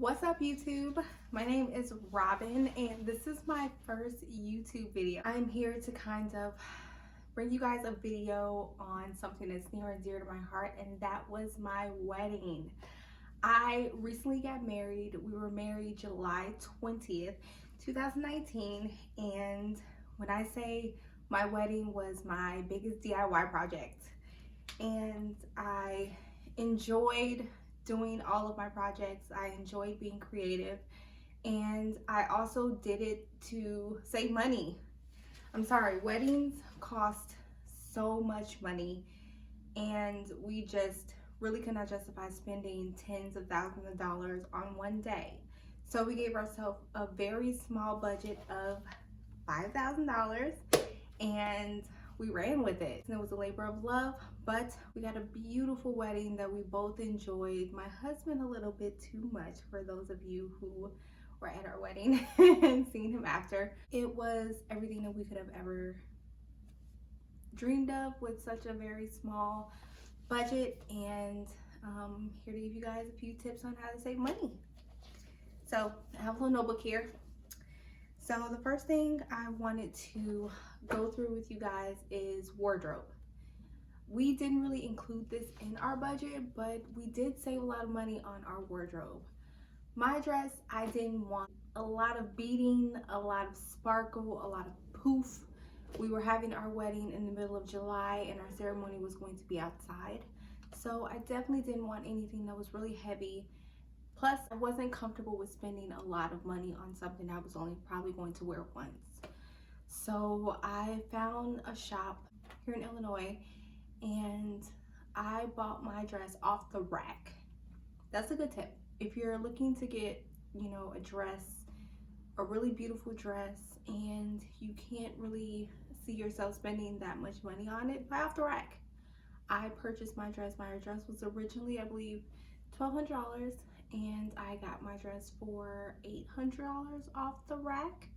What's up, YouTube? My name is Robin and this is my first YouTube video. I'm here to kind of bring you guys a video on something that's near and dear to my heart, and that was my wedding. I recently got married. We were married July 20th, 2019, and when I say my wedding was my biggest DIY project, and I enjoyed doing all of my projects. I enjoyed being creative, and I also did it to save money. I'm sorry, weddings cost so much money, and we just really could not justify spending tens of thousands of dollars on one day. So we gave ourselves a very small budget of $5,000 and we ran with it. And it was a labor of love, but we got a beautiful wedding that we both enjoyed. My husband a little bit too much, for those of you who were at our wedding and seen him after. It was everything that we could have ever dreamed of with such a very small budget, and here to give you guys a few tips on how to save money. So I have a little notebook here. So the first thing I wanted to go through with you guys is wardrobe. We didn't really include this in our budget, but we did save a lot of money on our wardrobe. My dress, I didn't want a lot of beading, a lot of sparkle, a lot of poof. We were having our wedding in the middle of July and our ceremony was going to be outside. So I definitely didn't want anything that was really heavy. Plus, I wasn't comfortable with spending a lot of money on something I was only probably going to wear once. So I found a shop here in Illinois and I bought my dress off the rack. That's a good tip. If you're looking to get, a dress, a really beautiful dress, and you can't really see yourself spending that much money on it, buy off the rack. I purchased my dress. My dress was originally, I believe, $1,200, and I got my dress for $800 off the rack.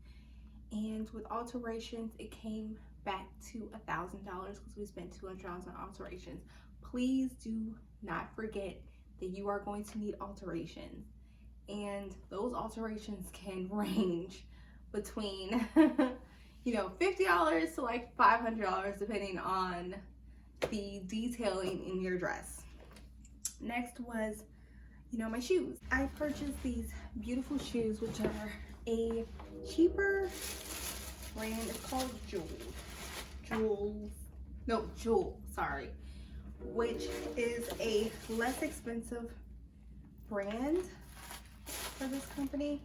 And with alterations, it came back to $1,000 because we spent $200 on alterations. Please do not forget that you are going to need alterations, and those alterations can range between $50 to like $500 depending on the detailing in your dress. Next was my shoes. I purchased these beautiful shoes, which are a cheaper brand. It's called Jewel, sorry, which is a less expensive brand for this company,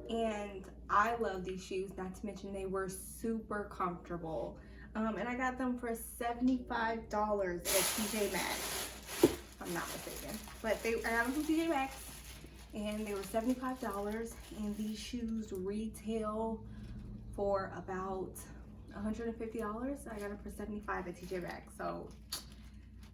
and I love these shoes, not to mention they were super comfortable. And I got them for $75 at TJ Maxx. I'm not mistaken, but I got them from TJ Maxx, and they were $75. And these shoes retail for about $150. I got them for $75 at TJ Maxx. So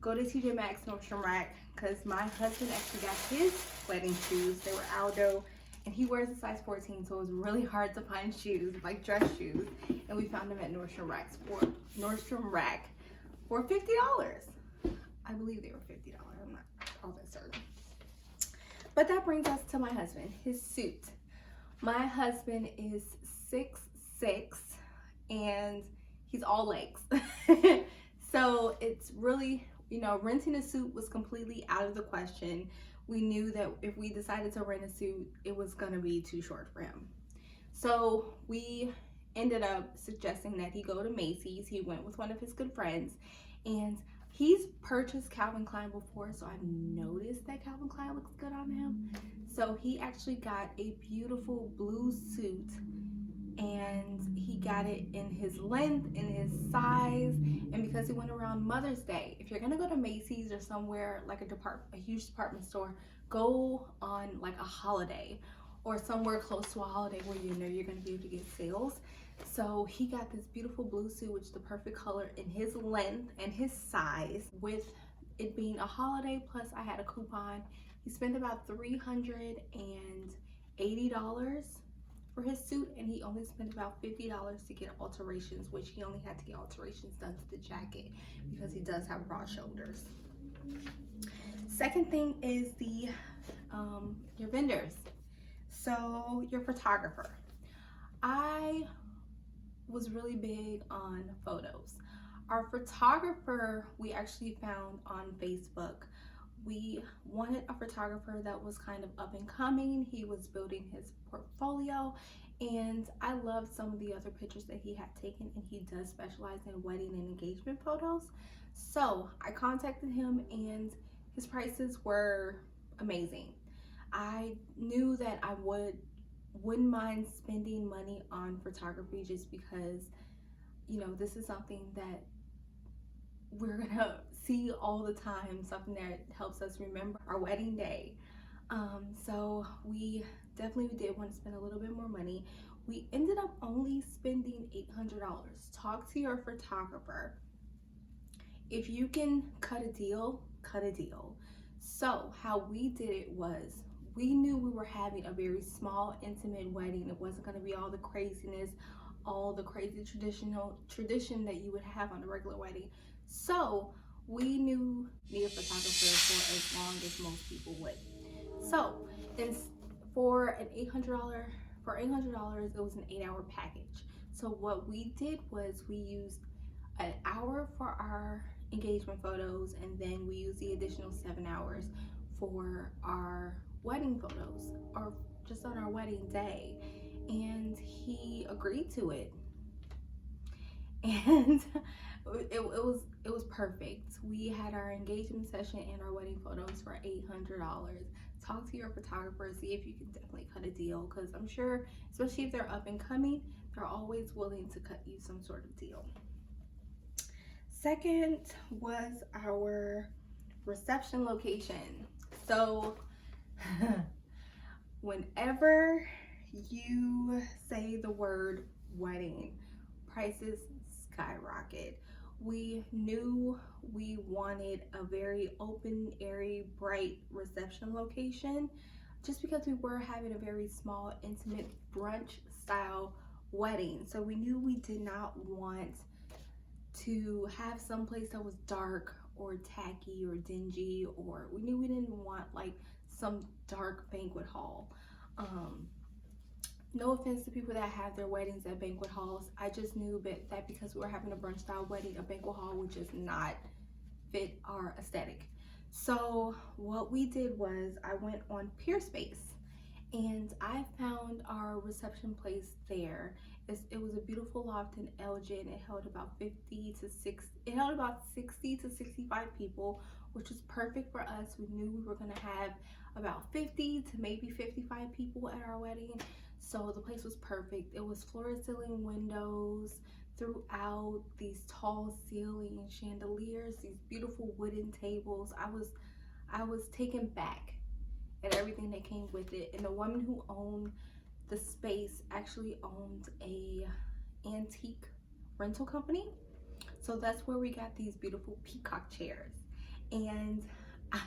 go to TJ Maxx, Nordstrom Rack, because my husband actually got his wedding shoes. They were Aldo, and he wears a size 14, so it was really hard to find shoes, like dress shoes. And we found them at Nordstrom Rack for $50. I believe they were $50. I'm not all that certain. But that brings us to my husband, his suit. My husband is 6'6", and he's all legs. So it's really, renting a suit was completely out of the question. We knew that if we decided to rent a suit, it was gonna be too short for him. So we ended up suggesting that he go to Macy's. He went with one of his good friends, and he's purchased Calvin Klein before, so I've noticed that Calvin Klein looks good on him. So he actually got a beautiful blue suit, and he got it in his length, in his size, and because he went around Mother's Day. If you're gonna go to Macy's or somewhere like a huge department store, go on like a holiday or somewhere close to a holiday where you're gonna be able to get sales. So he got this beautiful blue suit, which is the perfect color in his length and his size. With it being a holiday, plus I had a coupon, he spent about $380 for his suit, and he only spent about $50 to get alterations, which he only had to get alterations done to the jacket because he does have broad shoulders. Second thing is your vendors. So your photographer. I was really big on photos. Our photographer we actually found on Facebook. We wanted a photographer that was kind of up and coming. He was building his portfolio, and I loved some of the other pictures that he had taken, and he does specialize in wedding and engagement photos. So I contacted him, and his prices were amazing. I knew that I wouldn't mind spending money on photography just because, you know, this is something that we're gonna see all the time, something that helps us remember our wedding day. So we definitely did want to spend a little bit more money. We ended up only spending $800. Talk to your photographer. If you can cut a deal, cut a deal. So how we did it was, we knew we were having a very small, intimate wedding. It wasn't going to be all the craziness, all the crazy tradition that you would have on a regular wedding. So we knew need a photographer for as long as most people would. So for an $800, it was an 8-hour package. So what we did was we used an hour for our engagement photos, and then we used the additional 7 hours for our wedding photos, or just on our wedding day. And he agreed to it, and it was perfect. We had our engagement session and our wedding photos for $800. Talk to your photographer, see if you can definitely cut a deal, because I'm sure, especially if they're up and coming, they're always willing to cut you some sort of deal. Second was our reception location. So whenever you say the word wedding, prices skyrocket. We knew we wanted a very open, airy, bright reception location just because we were having a very small, intimate brunch style wedding. So we knew we did not want to have some place that was dark or tacky or dingy, or we knew we didn't want like some dark banquet hall. No offense to people that have their weddings at banquet halls. I just knew that because we were having a brunch style wedding, a banquet hall would just not fit our aesthetic. So what we did was I went on Peerspace, and I found our reception place there. It was a beautiful loft in Elgin. It held about 60 to 65 people, which was perfect for us. We knew we were gonna have about 50 to maybe 55 people at our wedding. So the place was perfect. It was floor to ceiling windows throughout, these tall ceiling chandeliers, these beautiful wooden tables. I was taken back at everything that came with it. And the woman who owned the space actually owned a antique rental company. So that's where we got these beautiful peacock chairs. And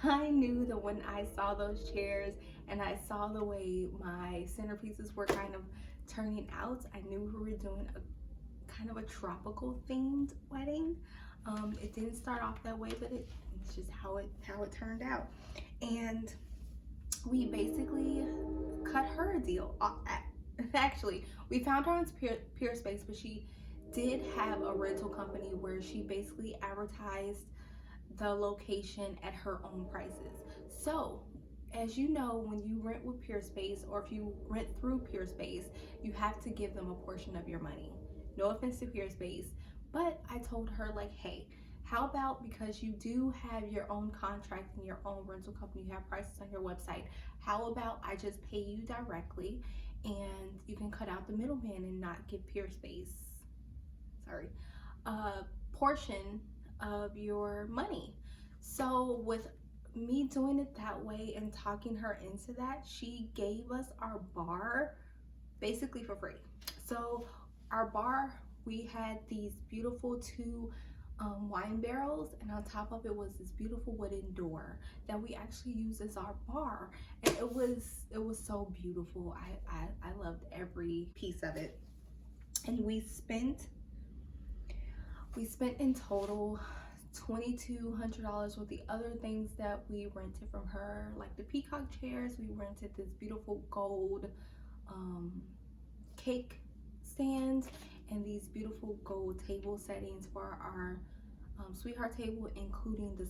I knew that when I saw those chairs and I saw the way my centerpieces were kind of turning out, I knew we were doing a kind of a tropical themed wedding. It didn't start off that way, but it's just how it turned out. And we basically cut her a deal. Actually, we found her on Peerspace, but she did have a rental company where she basically advertised the location at her own prices. So as you know, when you rent with Peerspace, or if you rent through Peerspace, you have to give them a portion of your money. No offense to Peerspace, but I told her, like, hey, how about, because you do have your own contract and your own rental company, you have prices on your website, how about I just pay you directly and you can cut out the middleman and not give Peerspace, a portion of your money. So with me doing it that way and talking her into that, she gave us our bar basically for free. So our bar, we had these beautiful two wine barrels, and on top of it was this beautiful wooden door that we actually used as our bar, and it was so beautiful. I loved every piece of it. And we spent in total $2,200 with the other things that we rented from her, like the peacock chairs. We rented this beautiful gold cake stand and these beautiful gold table settings for our sweetheart table, including the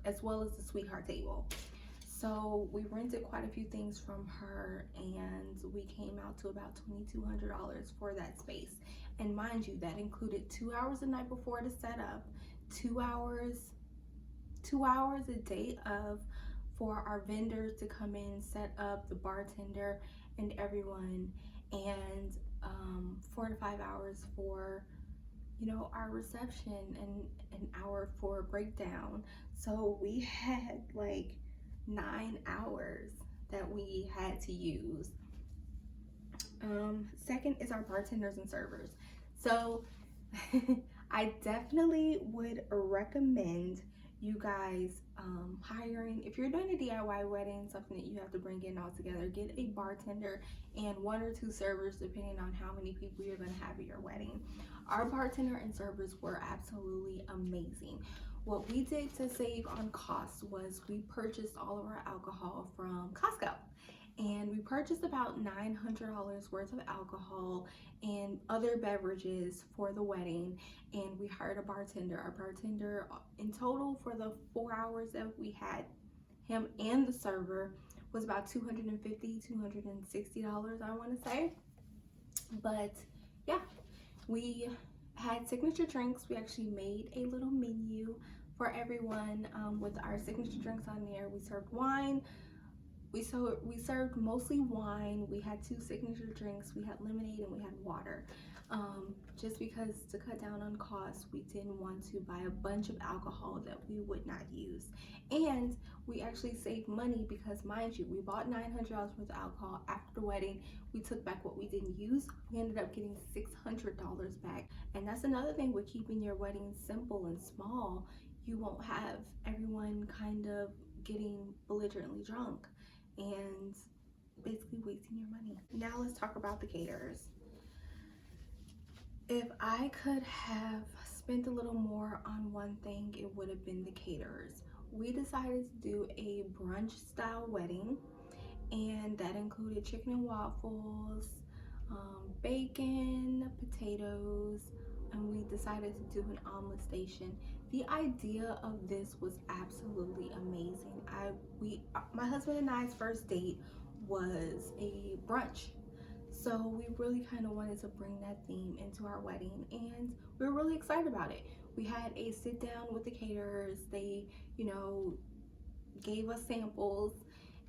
as well as the sweetheart table. So we rented quite a few things from her and we came out to about $2,200 for that space. And mind you, that included 2 hours the night before to set up, 2 hours a day of for our vendors to come in, set up, the bartender and everyone, and 4 to 5 hours for, you know, our reception and an hour for breakdown. So we had like 9 hours that we had to use. Second is our bartenders and servers. So I definitely would recommend you guys hiring, if you're doing a DIY wedding, something that you have to bring in all together, get a bartender and 1 or 2 servers depending on how many people you're going to have at your wedding. Our bartender and servers were absolutely amazing. What we did to save on costs was we purchased all of our alcohol from Costco. And we purchased about $900 worth of alcohol and other beverages for the wedding, and we hired a bartender. Our bartender in total for the 4 hours that we had him and the server was about $250, $260, I want to say. But yeah, we had signature drinks. We actually made a little menu for everyone with our signature drinks on there. We served wine. We served mostly wine. We had 2 signature drinks. We had lemonade and we had water. Just because to cut down on costs, we didn't want to buy a bunch of alcohol that we would not use. And we actually saved money because, mind you, we bought $900 worth of alcohol. After the wedding, we took back what we didn't use. We ended up getting $600 back. And that's another thing with keeping your wedding simple and small. You won't have everyone kind of getting belligerently drunk and basically wasting your money. Now let's talk about the caterers. If I could have spent a little more on one thing, it would have been the caterers. We decided to do a brunch style wedding, and that included chicken and waffles, bacon, potatoes, and we decided to do an omelet station. The idea of this was absolutely amazing. My husband and I's first date was a brunch. So we really kind of wanted to bring that theme into our wedding, and we were really excited about it. We had a sit down with the caterers. They, you know, gave us samples,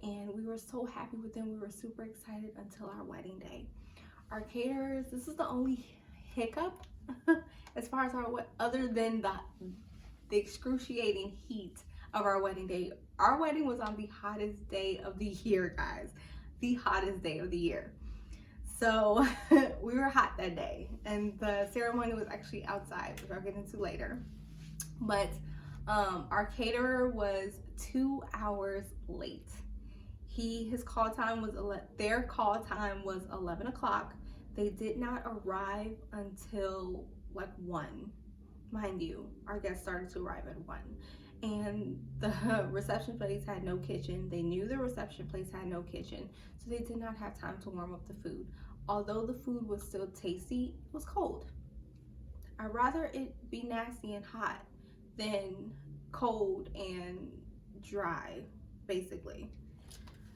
and we were so happy with them. We were super excited until our wedding day. Our caterers, this is the only hiccup as far as other than the excruciating heat of our wedding day. Our wedding was on the hottest day of the year, guys. The hottest day of the year. So we were hot that day, and the ceremony was actually outside, which I'll get into later. But our caterer was 2 hours late. Their call time was 11 o'clock. They did not arrive until like 1. Mind you, our guests started to arrive at 1. And the reception place had no kitchen. They knew the reception place had no kitchen, so they did not have time to warm up the food. Although the food was still tasty, it was cold. I'd rather it be nasty and hot than cold and dry, basically.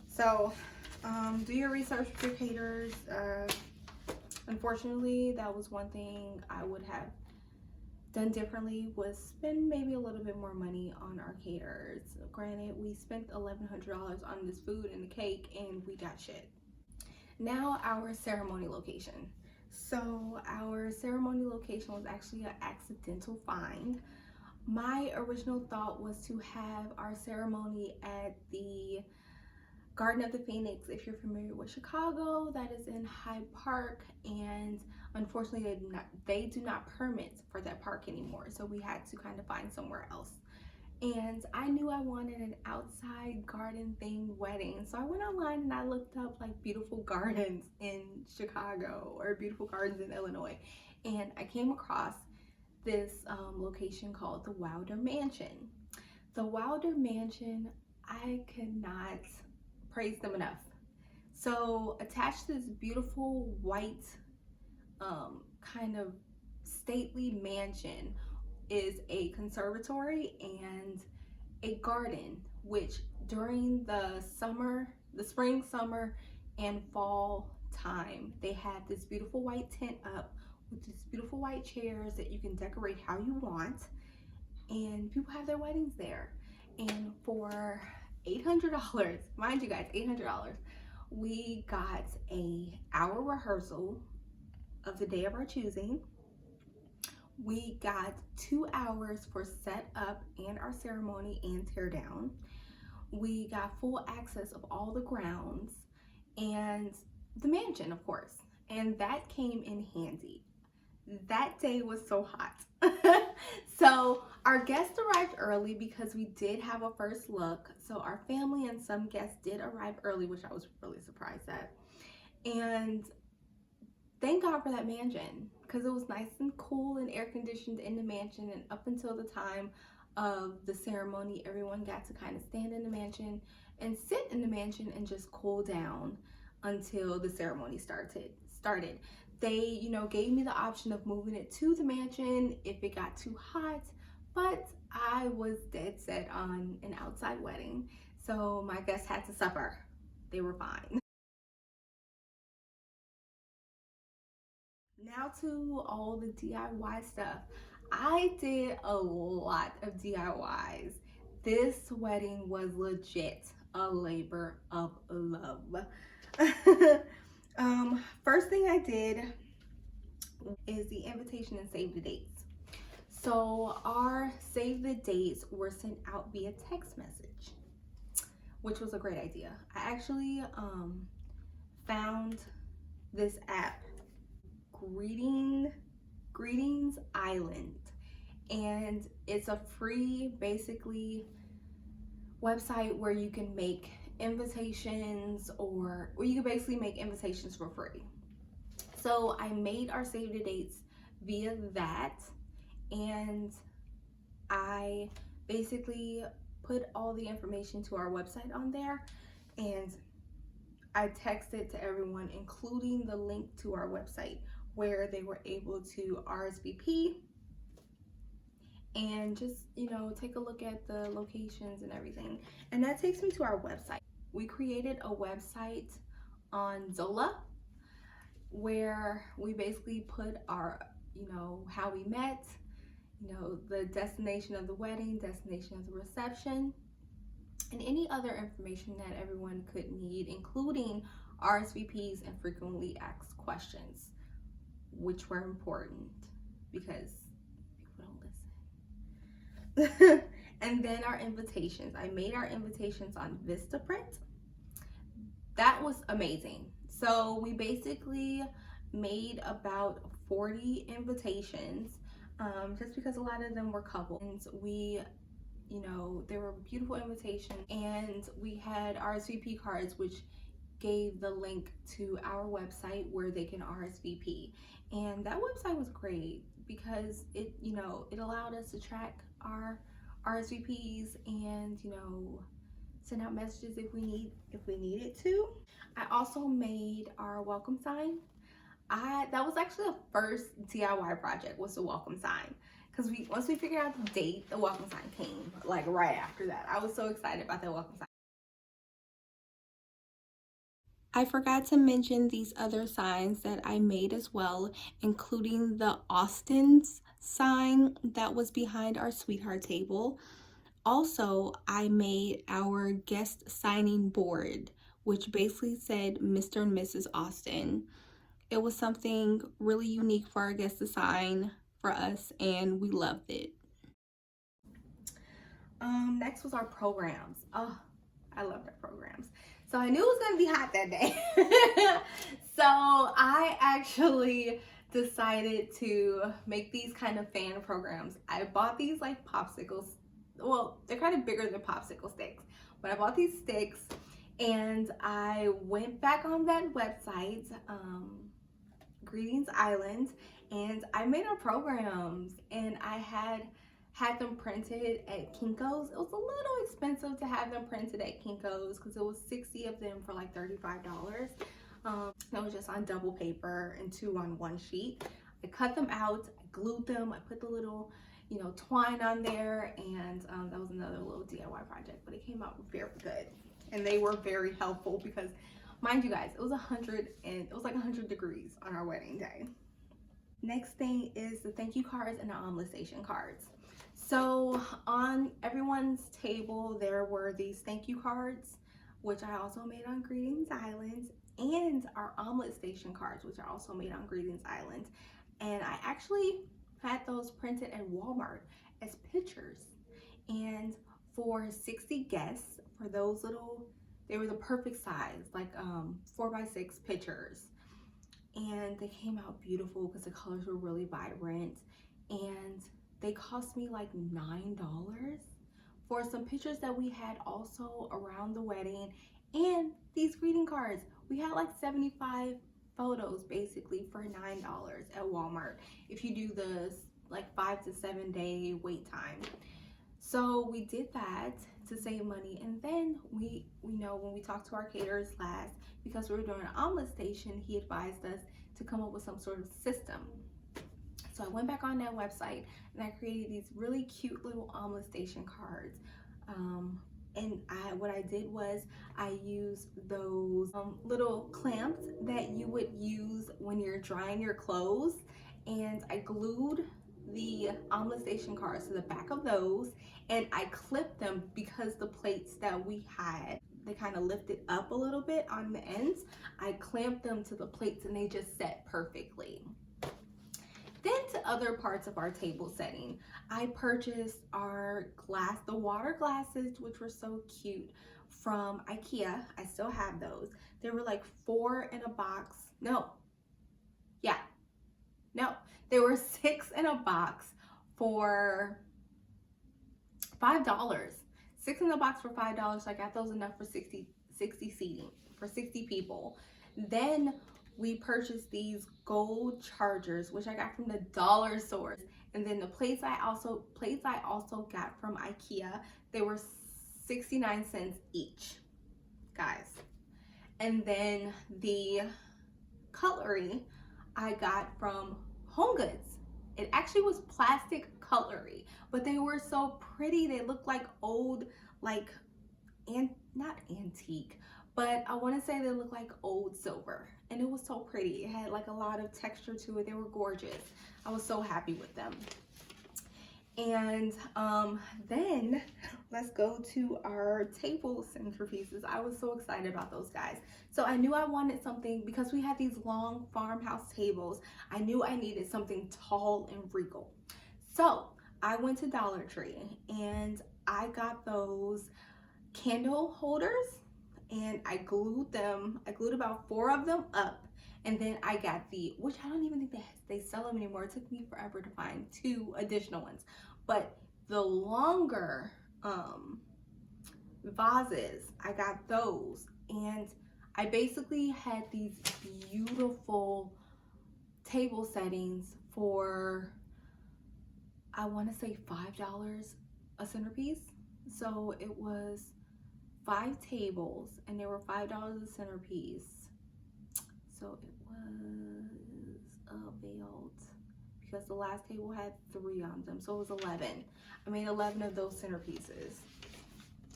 So do your research with your caterers. Unfortunately, that was one thing I would have done differently, was spend maybe a little bit more money on our caterers. Granted, we spent $1,100 on this food and the cake, and we got shit. Now our ceremony location. So our ceremony location was actually an accidental find. My original thought was to have our ceremony at the Garden of the Phoenix. If you're familiar with Chicago, that is in Hyde Park, and unfortunately they do not permit for that park anymore, so we had to kind of find somewhere else. And I knew I wanted an outside garden themed wedding, so I went online and I looked up like beautiful gardens in Chicago or beautiful gardens in Illinois, and I came across this location called the Wilder Mansion. The Wilder Mansion, I cannot praise them enough. So attached to this beautiful white kind of stately mansion is a conservatory and a garden, which during the spring, summer, and fall time, they had this beautiful white tent up with these beautiful white chairs that you can decorate how you want, and people have their weddings there. And for $800, mind you guys, $800, we got a hour rehearsal of the day of our choosing. We got 2 hours for setup and our ceremony and tear down. We got full access of all the grounds and the mansion, of course. And that came in handy. That day was so hot. So our guests arrived early because we did have a first look. So our family and some guests did arrive early, which I was really surprised at. And thank God for that mansion, because it was nice and cool and air conditioned in the mansion. And up until the time of the ceremony, everyone got to kind of stand in the mansion and sit in the mansion and just cool down until the ceremony started. They, gave me the option of moving it to the mansion if it got too hot, but I was dead set on an outside wedding, so my guests had to suffer. They were fine. Now to all the DIY stuff. I did a lot of DIYs. This wedding was legit a labor of love. First thing I did is the invitation and save the dates. So our save the dates were sent out via text message, which was a great idea. I actually found this app, Greetings Island, and it's a free basically website where you can make invitations, or you can basically make invitations for free. So I made our save the dates via that, and I basically put all the information to our website on there, and I texted to everyone, including the link to our website where they were able to RSVP and just, take a look at the locations and everything. And that takes me to our website. We created a website on Zola where we basically put our, how we met, the destination of the wedding, destination of the reception, and any other information that everyone could need, including RSVPs and frequently asked questions, which were important because people don't listen. And then our invitations. I made our invitations on Vistaprint. That was amazing. So we basically made about 40 invitations, just because a lot of them were couples. We, there were beautiful invitations, and we had RSVP cards, which gave the link to our website where they can RSVP. And that website was great because it allowed us to track our RSVPs and, send out messages if we needed to. I also made our welcome sign. That was actually the first DIY project, was the welcome sign. Because once we figured out the date, the welcome sign came like right after that. I was so excited about that welcome sign. I forgot to mention these other signs that I made as well, including the Austin's sign that was behind our sweetheart table. Also, I made our guest signing board, which basically said Mr. and Mrs. Austin. It was something really unique for our guests to sign for us, and we loved it. Next was our programs. Oh, I loved our programs. So I knew it was gonna be hot that day. So I actually decided to make these kind of fan programs. I bought these like popsicles. Well, they're kind of bigger than popsicle sticks, but I bought these sticks and I went back on that website, Greetings Island, and I made our programs, and I had them printed at Kinko's. It was a little expensive to have them printed at Kinko's because it was 60 of them for like $35. It was just on double paper and 2 on 1 sheet. I cut them out, I glued them, I put the little, you know, twine on there, and that was another little DIY project, but it came out very good. And they were very helpful because, mind you guys, it was like 100 degrees on our wedding day. Next thing is the thank you cards and the omelet station cards. So on everyone's table, there were these thank you cards, which I also made on Greetings Island, and our omelet station cards, which I also made on Greetings Island. And I actually had those printed at Walmart as pictures. And for 60 guests, for those little, they were the perfect size, like 4x6 pictures. And they came out beautiful because the colors were really vibrant. And they cost me like $9 for some pictures that we had also around the wedding. And these greeting cards, we had like 75 photos basically for $9 at Walmart if you do the like 5 to 7 day wait time. So we did that to save money, and then we know when we talked to our caterers last, because we were doing an omelet station, he advised us to come up with some sort of system. So I went back on that website and I created these really cute little omelet station cards. And what I did was I used those little clamps that you would use when you're drying your clothes, and I glued the omelet station cards to the back of those, and I clipped them because the plates that we had, they kind of lifted up a little bit on the ends. I clamped them to the plates and they just set perfectly. Then to other parts of our table setting, I purchased our the water glasses, which were so cute, from IKEA. I still have those. They were like 4 in a box. They were 6 in a box for $5. 6 in a box for $5. So I got those enough for 60 seating, for 60 people. Then we purchased these gold chargers, which I got from the dollar store. And then the plates I also got from IKEA. They were 69 cents each, guys. And then the cutlery I got from Home Goods. It actually was plastic cutlery, but they were so pretty. They looked like old, not antique, but I want to say they looked like old silver, and it was so pretty. It had like a lot of texture to it. They were gorgeous. I was so happy with them. And then let's go to our table centerpieces. I was so excited about those, guys. So I knew I wanted something, because we had these long farmhouse tables. I knew I needed something tall and regal. So I went to Dollar Tree and I got those candle holders, and I glued them. I glued about 4 of them up. And then I got which I don't even think they sell them anymore. It took me forever to find 2 additional ones. But the longer vases, I got those. And I basically had these beautiful table settings for, I want to say $5 a centerpiece. So it was 5 tables, and they were $5 a centerpiece. So it was availed, because the last table had 3 on them, so it was 11. I made 11 of those centerpieces.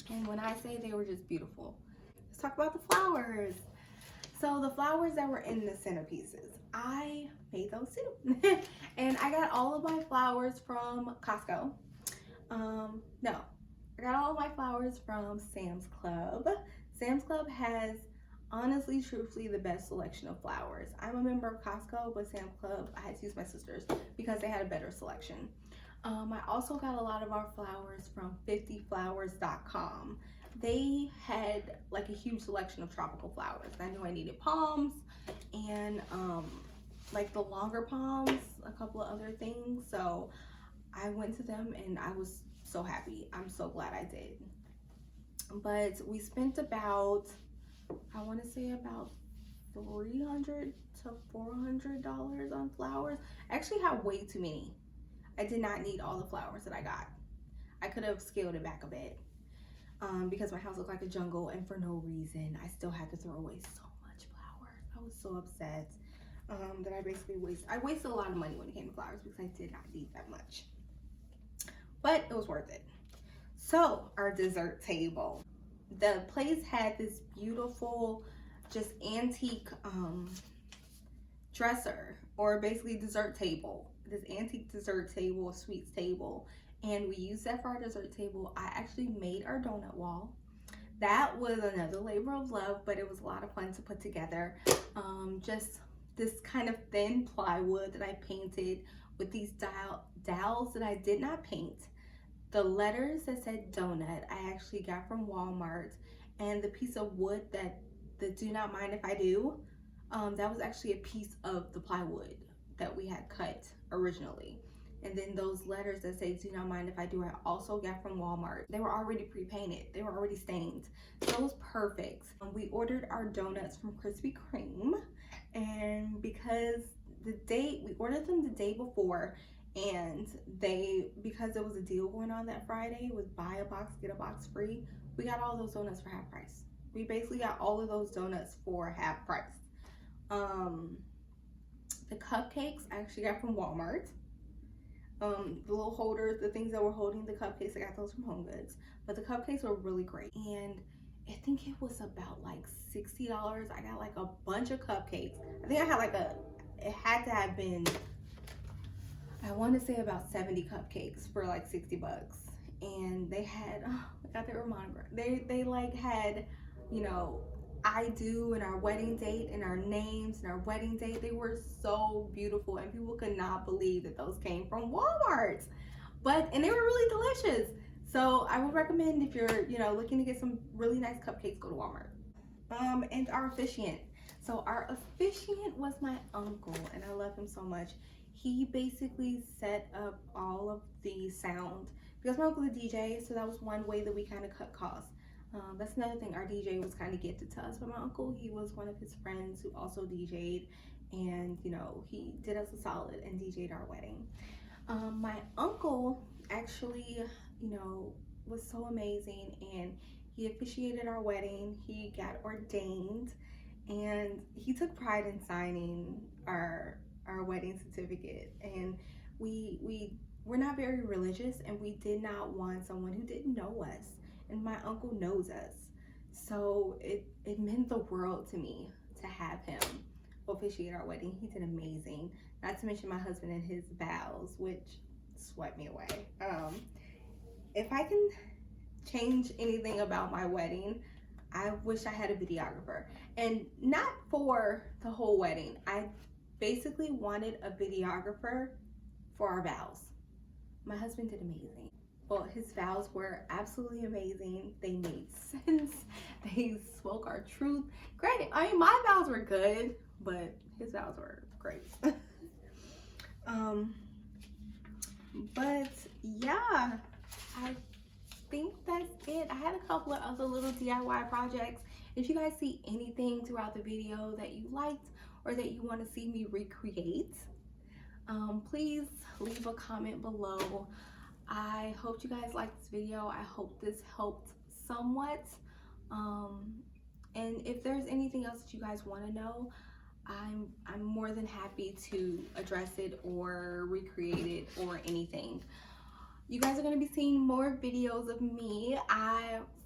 And when I say they were just beautiful, let's talk about the flowers. So the flowers that were in the centerpieces, I made those too. And I got all of my flowers from Costco. I got all of my flowers from Sam's Club. Sam's Club has, honestly, truthfully, the best selection of flowers. I'm a member of Costco, but Sam's Club, I had to use my sisters because they had a better selection. I also got a lot of our flowers from 50flowers.com. They had like a huge selection of tropical flowers. I knew I needed palms and like the longer palms, a couple of other things. So I went to them and I was so happy. I'm so glad I did. But we spent about, I want to say about $300 to $400 on flowers. I actually have way too many. I did not need all the flowers that I got. I could have scaled it back a bit because my house looked like a jungle, and for no reason I still had to throw away so much flowers. I was so upset that I wasted a lot of money when it came to flowers because I did not need that much, but it was worth it. So our dessert table, the place had this beautiful just antique dresser, or basically dessert table, this antique dessert table, sweets table, and we used that for our dessert table. I actually made our donut wall. That was another labor of love, but it was a lot of fun to put together. Just this kind of thin plywood that I painted with these dowels that I did not paint. The letters that said donut I actually got from Walmart, and the piece of wood that the do not mind if I do, that was actually a piece of the plywood that we had cut originally. And then those letters that say do not mind if I do, I also got from Walmart. They were already pre-painted, they were already stained, so it was perfect. We ordered our donuts from Krispy Kreme, and because we ordered them the day before, and because there was a deal going on that Friday with buy a box get a box free, we got all those donuts for half price. We basically got all of those donuts for half price. The cupcakes I actually got from Walmart. The little holders, the things that were holding the cupcakes, I got those from Home Goods. But the cupcakes were really great, and I think it was about like $60. I got like a bunch of cupcakes. I think I had it had to have been, I want to say about 70 cupcakes for like $60. And they had, oh my God, they were monogrammed. They like had, you know, I do and our wedding date and our names and our wedding date. They were so beautiful, and people could not believe that those came from Walmart. And they were really delicious. So I would recommend, if you're, you know, looking to get some really nice cupcakes, go to Walmart. And our officiant. So our officiant was my uncle, and I love him so much. He basically set up all of the sound because my uncle is a DJ, so that was one way that we kind of cut costs. That's another thing. Our DJ was kind of gifted to us by my uncle. He was one of his friends who also DJ'd, and you know, he did us a solid and DJ'd our wedding. My uncle actually, you know, was so amazing, and he officiated our wedding. He got ordained, and he took pride in signing our wedding certificate. And we're not very religious, and we did not want someone who didn't know us, and my uncle knows us, so it meant the world to me to have him officiate our wedding. He did amazing, not to mention my husband and his vows, which swept me away. If I can change anything about my wedding, I wish I had a videographer, and not for the whole wedding. I basically wanted a videographer for our vows. My husband did amazing. Well, his vows were absolutely amazing. They made sense. They spoke our truth. Granted, I mean, my vows were good, but his vows were great. But yeah, I think that's it. I had a couple of other little DIY projects. If you guys see anything throughout the video that you liked or that you want to see me recreate, please leave a comment below. I hope you guys liked this video. I hope this helped somewhat. And if there's anything else that you guys want to know, I'm more than happy to address it or recreate it or anything. You guys are going to be seeing more videos of me.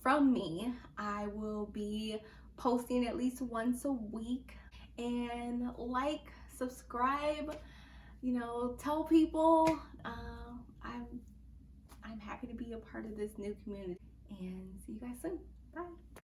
From me. I will be posting at least once a week. And like, subscribe, you know, tell people. I'm happy to be a part of this new community. And see you guys soon. Bye.